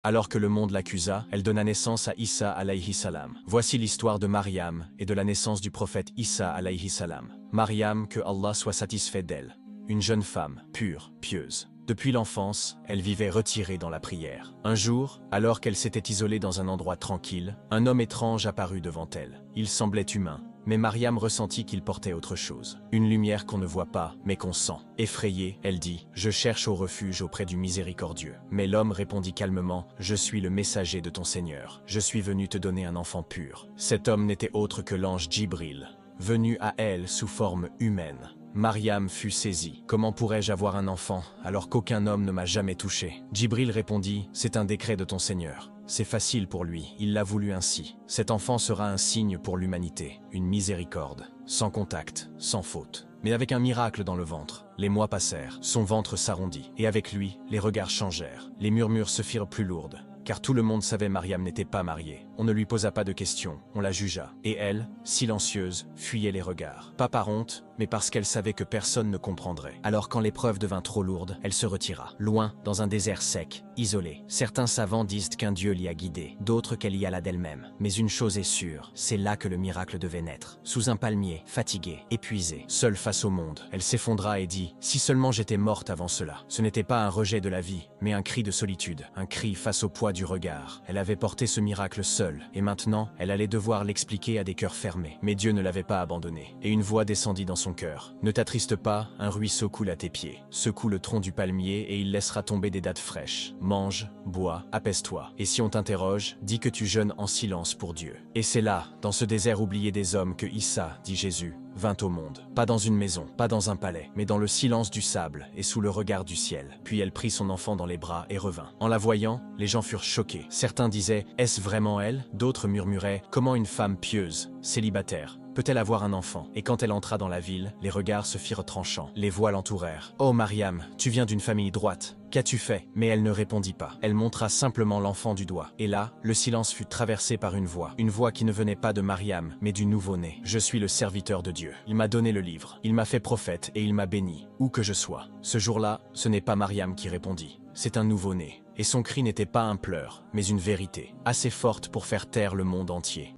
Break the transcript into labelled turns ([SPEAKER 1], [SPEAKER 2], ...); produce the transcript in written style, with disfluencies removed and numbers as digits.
[SPEAKER 1] Alors que le monde l'accusa, elle donna naissance à Issa alayhi salam. Voici l'histoire de Mariam et de la naissance du prophète Issa alayhi salam. Mariam, que Allah soit satisfait d'elle. Une jeune femme, pure, pieuse. Depuis l'enfance, elle vivait retirée dans la prière. Un jour, alors qu'elle s'était isolée dans un endroit tranquille, un homme étrange apparut devant elle. Il semblait humain, mais Mariam ressentit qu'il portait autre chose. Une lumière qu'on ne voit pas, mais qu'on sent. Effrayée, elle dit « Je cherche au refuge auprès du miséricordieux ». Mais l'homme répondit calmement « Je suis le messager de ton Seigneur. Je suis venu te donner un enfant pur ». Cet homme n'était autre que l'ange Djibril, venu à elle sous forme humaine. Mariam fut saisie. « Comment pourrais-je avoir un enfant alors qu'aucun homme ne m'a jamais touché ?» Djibril répondit « C'est un décret de ton Seigneur. C'est facile pour lui, il l'a voulu ainsi. Cet enfant sera un signe pour l'humanité, une miséricorde, sans contact, sans faute. » Mais avec un miracle dans le ventre, les mois passèrent, son ventre s'arrondit, et avec lui, les regards changèrent. Les murmures se firent plus lourdes, car tout le monde savait Mariam n'était pas mariée. On ne lui posa pas de questions, on la jugea. Et elle, silencieuse, fuyait les regards. Pas par honte, mais parce qu'elle savait que personne ne comprendrait. Alors quand l'épreuve devint trop lourde, elle se retira, loin, dans un désert sec, isolé. Certains savants disent qu'un Dieu l'y a guidée, d'autres qu'elle y alla d'elle-même. Mais une chose est sûre, c'est là que le miracle devait naître. Sous un palmier, fatiguée, épuisée, seule face au monde, elle s'effondra et dit « Si seulement j'étais morte avant cela ». Ce n'était pas un rejet de la vie, mais un cri de solitude, un cri face au poids du regard. Elle avait porté ce miracle seule, et maintenant, elle allait devoir l'expliquer à des cœurs fermés. Mais Dieu ne l'avait pas abandonnée. Et une voix descendit dans son cœur. « Ne t'attriste pas, un ruisseau coule à tes pieds. Secoue le tronc du palmier et il laissera tomber des dattes fraîches. Mange, bois, apaise-toi. Et si on t'interroge, dis que tu jeûnes en silence pour Dieu. » Et c'est là, dans ce désert oublié des hommes, que Issa, dit Jésus, vint au monde. Pas dans une maison, pas dans un palais, mais dans le silence du sable et sous le regard du ciel. Puis elle prit son enfant dans les bras et revint. En la voyant, les gens furent choqués. Certains disaient « Est-ce vraiment elle ?» D'autres murmuraient « Comment une femme pieuse, célibataire, peut-elle avoir un enfant ?» Et quand elle entra dans la ville, les regards se firent tranchants. Les voix l'entourèrent. « Oh Mariam, tu viens d'une famille droite. Qu'as-tu fait ?» Mais elle ne répondit pas. Elle montra simplement l'enfant du doigt. Et là, le silence fut traversé par une voix qui ne venait pas de Mariam, mais du nouveau-né. « Je suis le serviteur de Dieu. Il m'a donné le livre. Il m'a fait prophète et il m'a béni, où que je sois. » Ce jour-là, ce n'est pas Mariam qui répondit. C'est un nouveau-né. Et son cri n'était pas un pleur, mais une vérité, assez forte pour faire taire le monde entier.